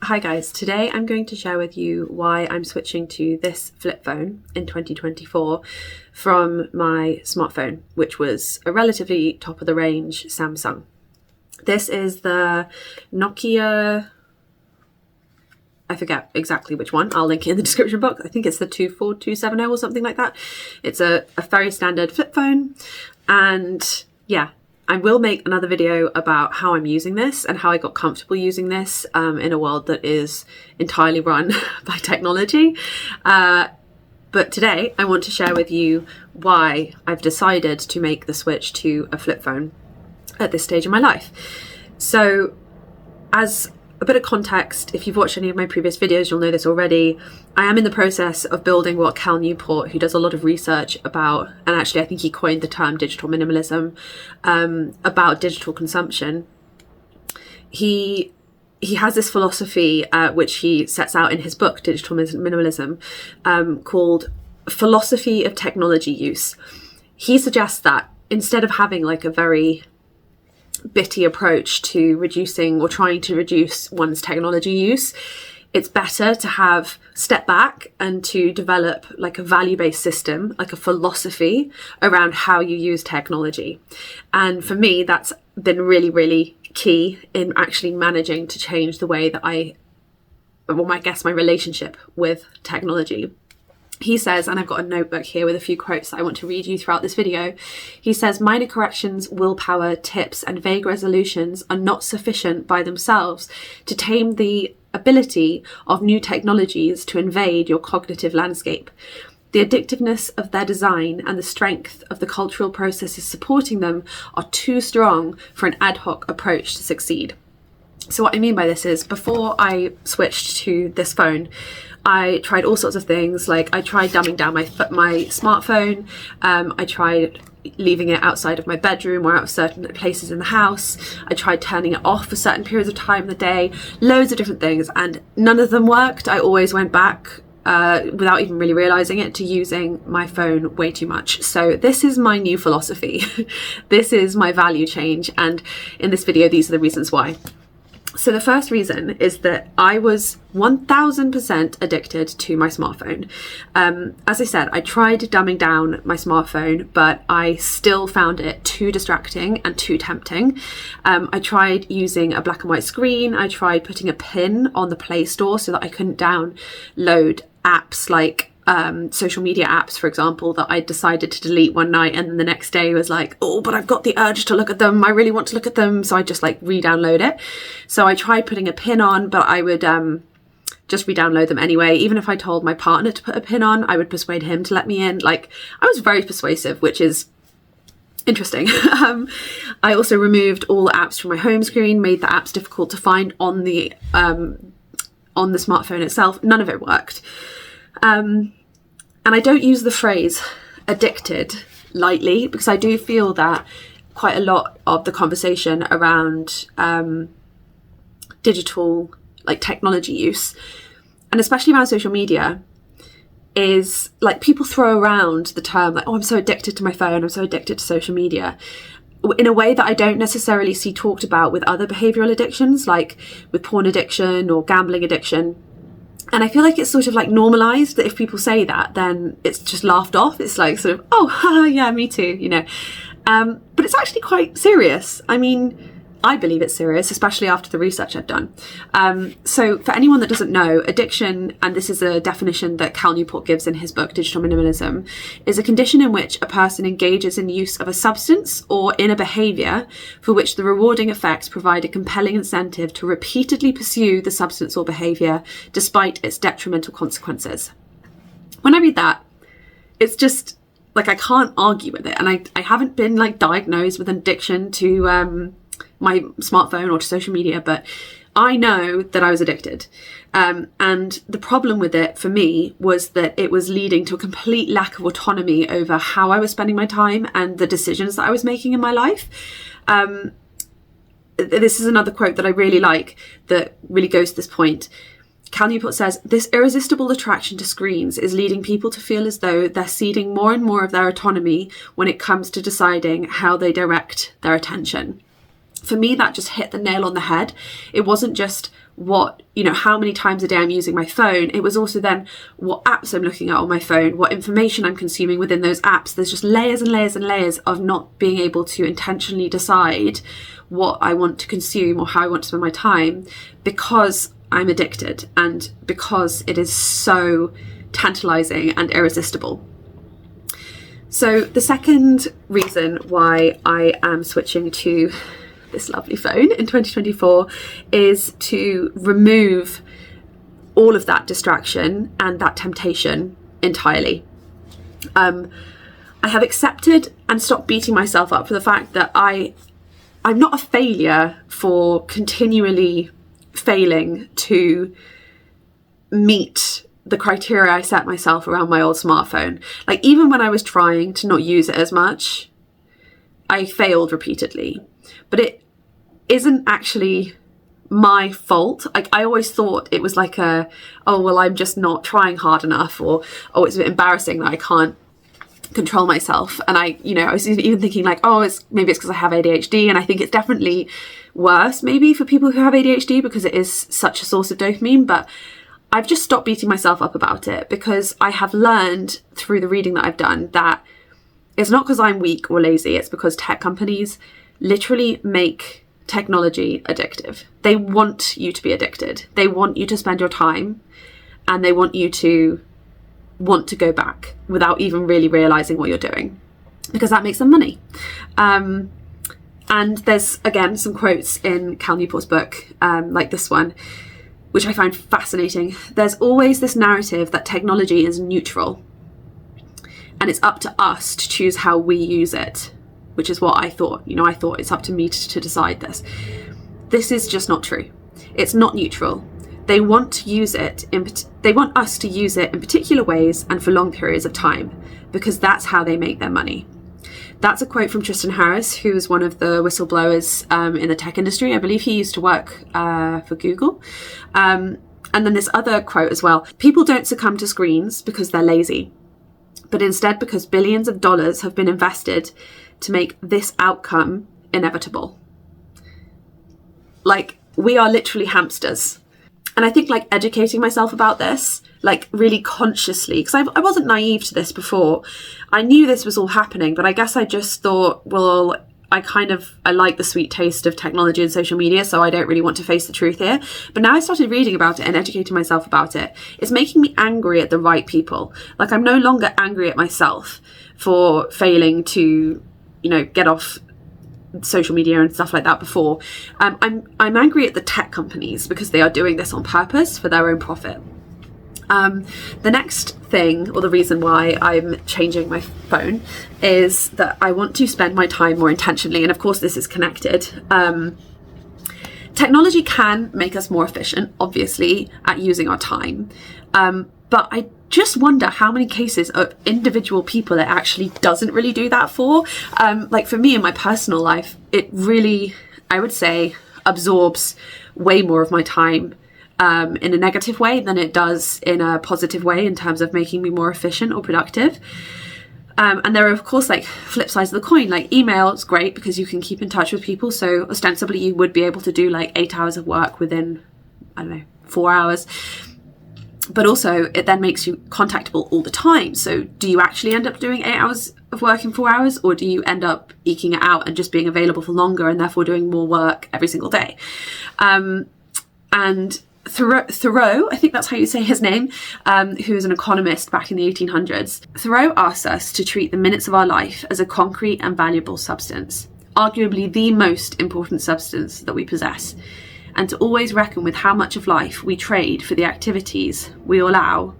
Hi guys, today I'm going to share with you why I'm switching to this flip phone in 2024 from my smartphone, which was a relatively top of the range Samsung. This is the Nokia, I forget exactly which one, I'll link it in the description box. I think it's the 24270 or something like that. It's a very standard flip phone, and yeah, I will make another video about how I'm using this and how I got comfortable using this in a world that is entirely run by technology. But today I want to share with you why I've decided to make the switch to a flip phone at this stage in my life. So as a bit of context, if you've watched any of my previous videos, you'll know this already. I am in the process of building what Cal Newport, who does a lot of research about, and actually I think he coined the term digital minimalism, about digital consumption. He has this philosophy, which he sets out in his book, Digital Minimalism, called Philosophy of Technology Use. He suggests that instead of having like a very bitty approach to reducing or trying to reduce one's technology use, it's better to have step back and to develop like a value-based system, like a philosophy around how you use technology. And for me, that's been really, really key in actually managing to change the way that my relationship with technology. He says, and I've got a notebook here with a few quotes that I want to read you throughout this video. He says, minor corrections, willpower, tips, and vague resolutions are not sufficient by themselves to tame the ability of new technologies to invade your cognitive landscape. The addictiveness of their design and the strength of the cultural processes supporting them are too strong for an ad hoc approach to succeed. So what I mean by this is, before I switched to this phone, I tried all sorts of things. Like I tried dumbing down my smartphone. I tried leaving it outside of my bedroom or out of certain places in the house. I tried turning it off for certain periods of time in the day, loads of different things, and none of them worked. I always went back, without even really realizing it, to using my phone way too much. So this is my new philosophy. This is my value change. And in this video, these are the reasons why. So the first reason is that I was 1000% addicted to my smartphone. As I said, I tried dumbing down my smartphone, but I still found it too distracting and too tempting. I tried using a black and white screen. I tried putting a pin on the Play Store so that I couldn't download apps like social media apps, for example, that I decided to delete one night, and then the next day was like, oh, but I've got the urge to look at them. I really want to look at them. So I just like re-download it. So I tried putting a pin on, but I would just re-download them anyway. Even if I told my partner to put a pin on, I would persuade him to let me in. Like, I was very persuasive, which is interesting. I also removed all the apps from my home screen, made the apps difficult to find on the smartphone itself. None of it worked. And I don't use the phrase addicted lightly, because I do feel that quite a lot of the conversation around digital, like technology use, and especially around social media, is like people throw around the term like, oh, I'm so addicted to my phone, I'm so addicted to social media, in a way that I don't necessarily see talked about with other behavioural addictions, like with porn addiction or gambling addiction. And I feel like it's sort of like normalised that if people say that, then it's just laughed off. It's like sort of, oh, haha, yeah, me too, you know. But it's actually quite serious. I mean, I believe it's serious, especially after the research I've done. So for anyone that doesn't know, addiction, and this is a definition that Cal Newport gives in his book, Digital Minimalism, is a condition in which a person engages in use of a substance or in a behaviour for which the rewarding effects provide a compelling incentive to repeatedly pursue the substance or behaviour despite its detrimental consequences. When I read that, it's just like, I can't argue with it. And I haven't been like diagnosed with an addiction to my smartphone or to social media, but I know that I was addicted. And the problem with it for me was that it was leading to a complete lack of autonomy over how I was spending my time and the decisions that I was making in my life. This is another quote that I really like that really goes to this point. Cal Newport says, this irresistible attraction to screens is leading people to feel as though they're ceding more and more of their autonomy when it comes to deciding how they direct their attention. For me, that just hit the nail on the head. It wasn't just how many times a day I'm using my phone. It was also then what apps I'm looking at on my phone, what information I'm consuming within those apps. There's just layers and layers and layers of not being able to intentionally decide what I want to consume or how I want to spend my time, because I'm addicted and because it is so tantalizing and irresistible. So the second reason why I am switching to this lovely phone in 2024 is to remove all of that distraction and that temptation entirely. I have accepted and stopped beating myself up for the fact that I'm not a failure for continually failing to meet the criteria I set myself around my old smartphone. Like, even when I was trying to not use it as much, I failed repeatedly. But it isn't actually my fault. Like, I always thought it was like I'm just not trying hard enough, or it's a bit embarrassing that I can't control myself. And I was even thinking like, maybe it's because I have ADHD, and I think it's definitely worse maybe for people who have ADHD because it is such a source of dopamine. But I've just stopped beating myself up about it, because I have learned through the reading that I've done that it's not because I'm weak or lazy. It's because tech companies literally make technology addictive. They want you to be addicted. They want you to spend your time, and they want you to want to go back without even really realizing what you're doing, because that makes them money. And there's, again, some quotes in Cal Newport's book, like this one, which I find fascinating. There's always this narrative that technology is neutral, and it's up to us to choose how we use it, which is what I thought. I thought it's up to me to decide this. This is just not true. It's not neutral. They want to use it. They want us to use it in particular ways and for long periods of time, because that's how they make their money. That's a quote from Tristan Harris, who is one of the whistleblowers in the tech industry. I believe he used to work for Google. And then this other quote as well: people don't succumb to screens because they're lazy, but instead because billions of dollars have been invested to make this outcome inevitable. Like, we are literally hamsters. And I think, like, educating myself about this, like, really consciously, because I wasn't naive to this before. I knew this was all happening, but I guess I just thought, well, I like the sweet taste of technology and social media, so I don't really want to face the truth here. But now I started reading about it and educating myself about it. It's making me angry at the right people. Like, I'm no longer angry at myself for failing to, get off social media and stuff like that before. I'm angry at the tech companies because they are doing this on purpose for their own profit. The next thing, or the reason why I'm changing my phone, is that I want to spend my time more intentionally. And of course, this is connected. Technology can make us more efficient, obviously, at using our time. But I just wonder how many cases of individual people it actually doesn't really do that for. Like, for me in my personal life, it really, I would say, absorbs way more of my time in a negative way than it does in a positive way in terms of making me more efficient or productive. And there are, of course, like, flip sides of the coin. Like, email is great because you can keep in touch with people. So ostensibly you would be able to do like 8 hours of work within, 4 hours. But also it then makes you contactable all the time. So do you actually end up doing 8 hours of work in 4 hours, or do you end up eking it out and just being available for longer and therefore doing more work every single day? And Thoreau, I think that's how you say his name, who was an economist back in the 1800s. Thoreau asks us to treat the minutes of our life as a concrete and valuable substance, arguably the most important substance that we possess, and to always reckon with how much of life we trade for the activities we allow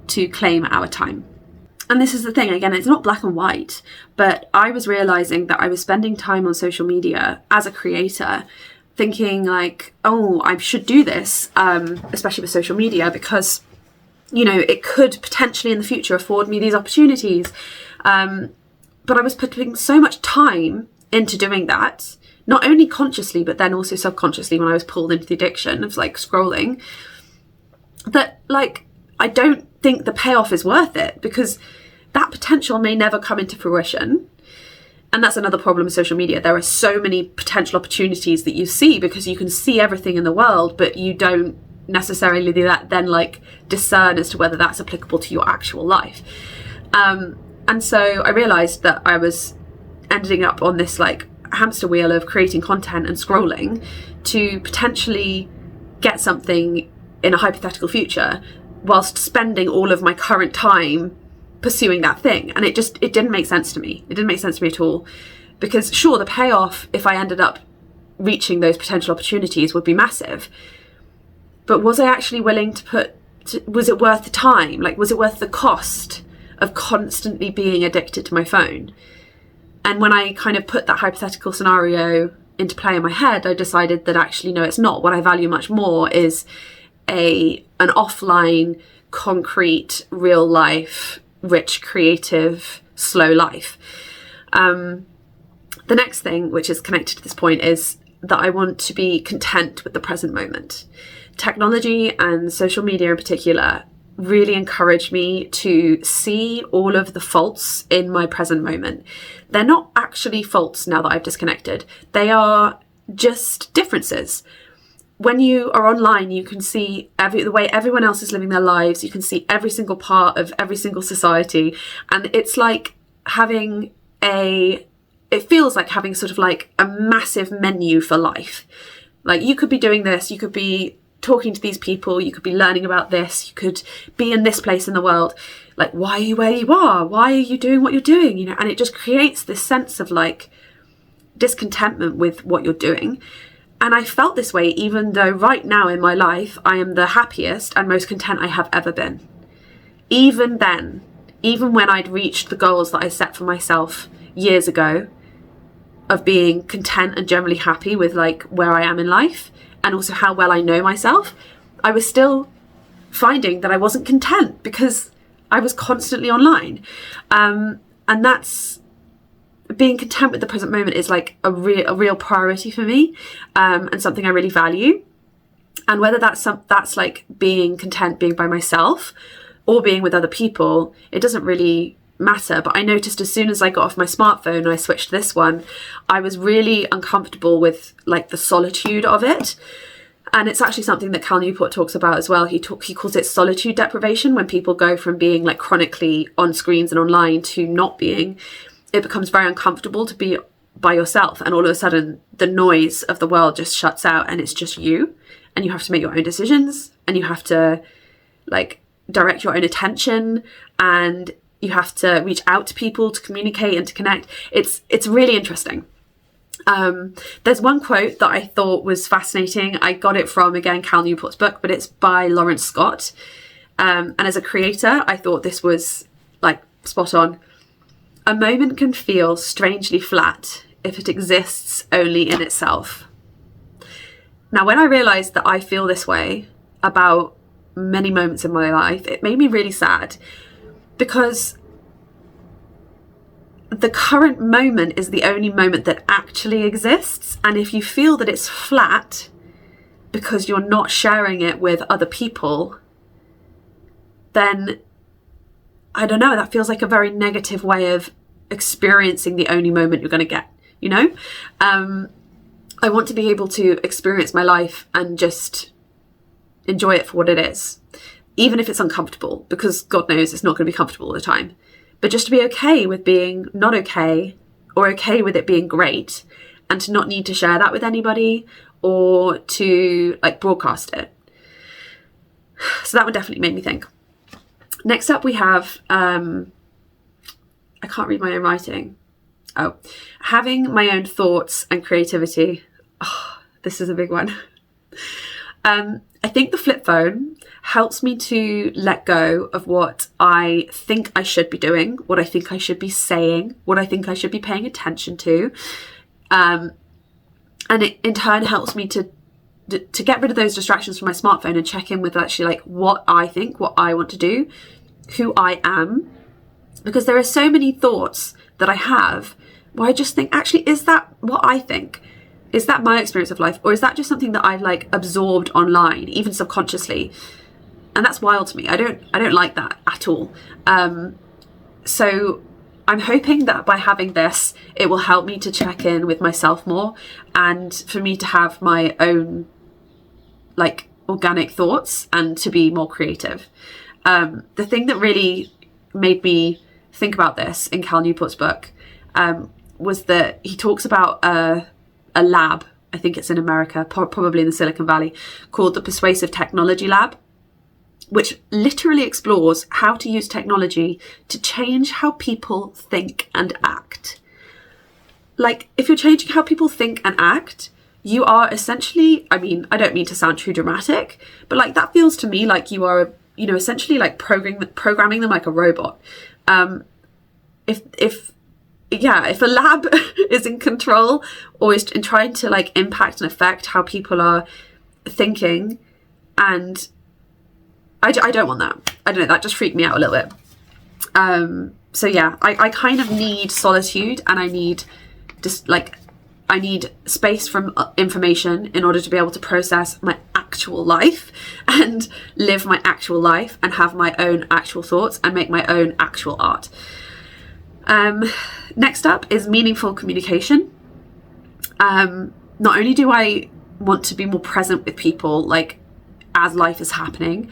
to claim our time. And this is the thing, again, it's not black and white, but I was realizing that I was spending time on social media as a creator thinking like, oh, I should do this, especially with social media, because, it could potentially in the future afford me these opportunities. But I was putting so much time into doing that, not only consciously, but then also subconsciously when I was pulled into the addiction of like scrolling, that like, I don't think the payoff is worth it, because that potential may never come into fruition. And that's another problem with social media. There are so many potential opportunities that you see because you can see everything in the world, but you don't necessarily then like discern as to whether that's applicable to your actual life. And so I realized that I was ending up on this like hamster wheel of creating content and scrolling to potentially get something in a hypothetical future whilst spending all of my current time pursuing that thing. And it didn't make sense to me. It didn't make sense to me at all, because sure, the payoff if I ended up reaching those potential opportunities would be massive, but was I actually willing was it worth the time? Like, was it worth the cost of constantly being addicted to my phone? And when I kind of put that hypothetical scenario into play in my head, I decided that actually, no, it's not. What I value much more is an offline, concrete, real life, rich, creative, slow life. The next thing, which is connected to this point, is that I want to be content with the present moment. Technology and social media in particular really encouraged me to see all of the faults in my present moment. They're not actually faults now that I've disconnected. They are just differences. When you are online, you can see the way everyone else is living their lives. You can see every single part of every single society. And it's like it feels like having sort of like a massive menu for life. Like, you could be doing this, you could be talking to these people, you could be learning about this, you could be in this place in the world. Like, why are you where you are? Why are you doing what you're doing? You know, and it just creates this sense of like discontentment with what you're doing. And I felt this way even though right now in my life I am the happiest and most content I have ever been. Even then, even when I'd reached the goals that I set for myself years ago of being content and generally happy with like where I am in life and also how well I know myself, I was still finding that I wasn't content because I was constantly online. And that's, being content with the present moment is like a real priority for me, and something I really value. And whether that's like being content being by myself or being with other people, it doesn't really matter. But I noticed as soon as I got off my smartphone and I switched to this one, I was really uncomfortable with like the solitude of it. And it's actually something that Cal Newport talks about as well. He calls it solitude deprivation. When people go from being like chronically on screens and online to not being, it becomes very uncomfortable to be by yourself. And all of a sudden the noise of the world just shuts out and it's just you. And you have to make your own decisions and you have to like direct your own attention and you have to reach out to people to communicate and to connect. It's really interesting. There's one quote that I thought was fascinating. I got it from, again, Cal Newport's book, but it's by Lawrence Scott. And as a creator, I thought this was like spot on. A moment can feel strangely flat if it exists only in itself. Now, when I realized that I feel this way about many moments in my life, it made me really sad, because the current moment is the only moment that actually exists. And if you feel that it's flat because you're not sharing it with other people, then I don't know, that feels like a very negative way of experiencing the only moment you're going to get, you know? I want to be able to experience my life and just enjoy it for what it is, even if it's uncomfortable, because God knows it's not going to be comfortable all the time. But just to be okay with being not okay, or okay with it being great, and to not need to share that with anybody or to like broadcast it. So that would definitely make me think. Next up we have, I can't read my own writing. Oh, having my own thoughts and creativity. Oh, this is a big one. I think the flip phone helps me to let go of what I think I should be doing, what I think I should be saying, what I think I should be paying attention to. And it in turn helps me to get rid of those distractions from my smartphone and check in with actually like what I think, what I want to do, who I am. Because there are so many thoughts that I have where I just think, actually, is that what I think? Is that my experience of life? Or is that just something that I've like absorbed online, even subconsciously? And that's wild to me. I don't like that at all. So I'm hoping that by having this, it will help me to check in with myself more, and for me to have my own like organic thoughts and to be more creative. The thing that really made me think about this in Cal Newport's book was that he talks about a lab, I think it's in America, probably in the Silicon Valley, called the Persuasive Technology Lab, which literally explores how to use technology to change how people think and act. Like, if you're changing how people think and act, you are essentially, I mean, I don't mean to sound too dramatic, but like that feels to me like you are, you know, essentially like programming them like a robot. If a lab is in control or is in trying to like impact and affect how people are thinking, and I don't want that. I don't know, that just freaked me out a little bit. So yeah, I kind of need solitude, and I need space from information in order to be able to process my actual life and live my actual life and have my own actual thoughts and make my own actual art. Next up is meaningful communication. Not only do I want to be more present with people, like as life is happening,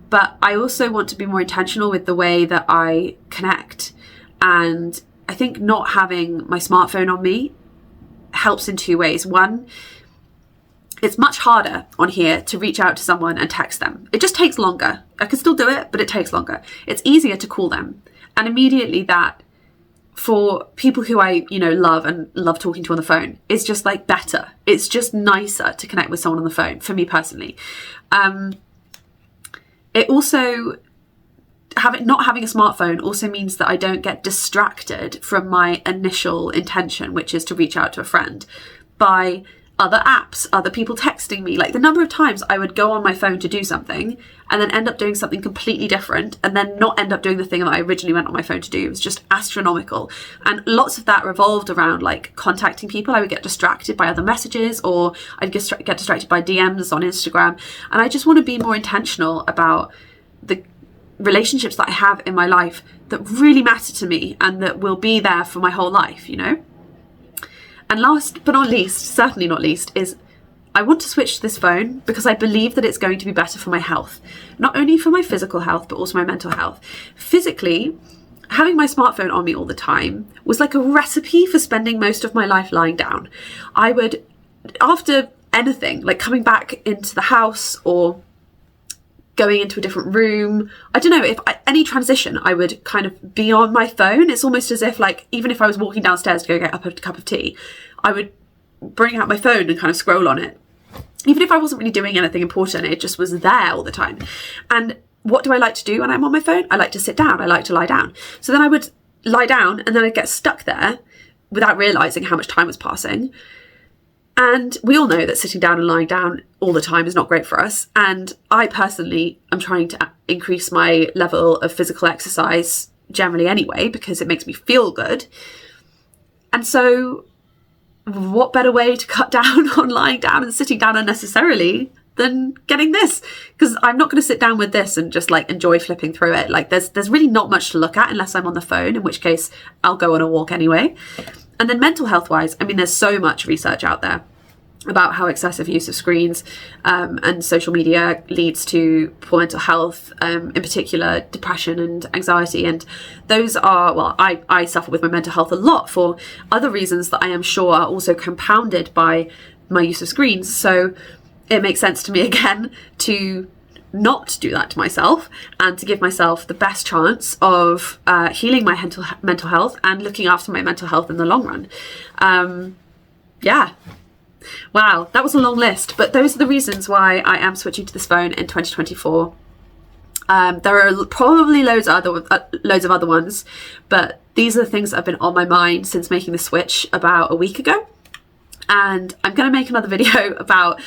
but I also want to be more intentional with the way that I connect. And I think not having my smartphone on me helps in two ways. One, it's much harder on here to reach out to someone and text them. It just takes longer. I can still do it, but it takes longer. It's easier to call them. And immediately that, for people who I, you know, love and love talking to on the phone, is just like better. It's just nicer to connect with someone on the phone, for me personally. It also, not having a smartphone also means that I don't get distracted from my initial intention, which is to reach out to a friend, by other apps, other people texting me. Like the number of times I would go on my phone to do something and then end up doing something completely different, and then not end up doing the thing that I originally went on my phone to do. It was just astronomical. And lots of that revolved around like contacting people. I would get distracted by other messages, or I'd get distracted by DMs on Instagram. And I just want to be more intentional about the relationships that I have in my life that really matter to me and that will be there for my whole life, you know? And last but not least, certainly not least, is I want to switch to this phone because I believe that it's going to be better for my health. Not only for my physical health, but also my mental health. Physically, having my smartphone on me all the time was like a recipe for spending most of my life lying down. I would, after anything, like coming back into the house or going into a different room, I don't know, any transition, I would kind of be on my phone. It's almost as if, like, even if I was walking downstairs to go get a cup of tea, I would bring out my phone and kind of scroll on it. Even if I wasn't really doing anything important, it just was there all the time. And what do I like to do when I'm on my phone? I like to sit down. I like to lie down. So then I would lie down and then I'd get stuck there without realising how much time was passing. And we all know that sitting down and lying down all the time is not great for us. And I personally am trying to increase my level of physical exercise generally anyway, because it makes me feel good. And so what better way to cut down on lying down and sitting down unnecessarily than getting this? Because I'm not going to sit down with this and just like enjoy flipping through it. Like there's really not much to look at unless I'm on the phone, in which case I'll go on a walk anyway. And then mental health wise, I mean, there's so much research out there about how excessive use of screens and social media leads to poor mental health, in particular depression and anxiety. And those are, well, I suffer with my mental health a lot for other reasons that I am sure are also compounded by my use of screens. So it makes sense to me again to not do that to myself and to give myself the best chance of healing my mental health and looking after my mental health in the long run. Yeah. Wow, that was a long list, but those are the reasons why I am switching to this phone in 2024. There are probably loads of other ones, but these are the things that have been on my mind since making the switch about a week ago. And I'm going to make another video about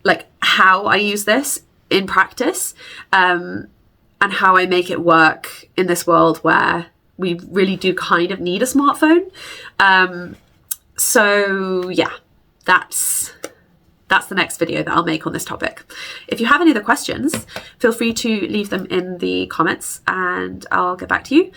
like how I use this in practice, and how I make it work in this world where we really do kind of need a smartphone. So yeah. That's the next video that I'll make on this topic. If you have any other questions, feel free to leave them in the comments and I'll get back to you.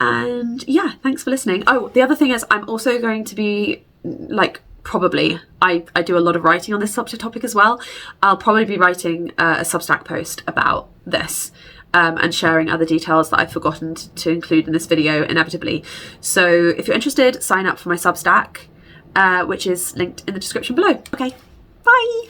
And yeah, thanks for listening. Oh, the other thing is I'm also going to be like, probably, I do a lot of writing on this subject topic as well. I'll probably be writing a Substack post about this and sharing other details that I've forgotten to include in this video inevitably. So if you're interested, sign up for my Substack, which is linked in the description below. Okay, bye!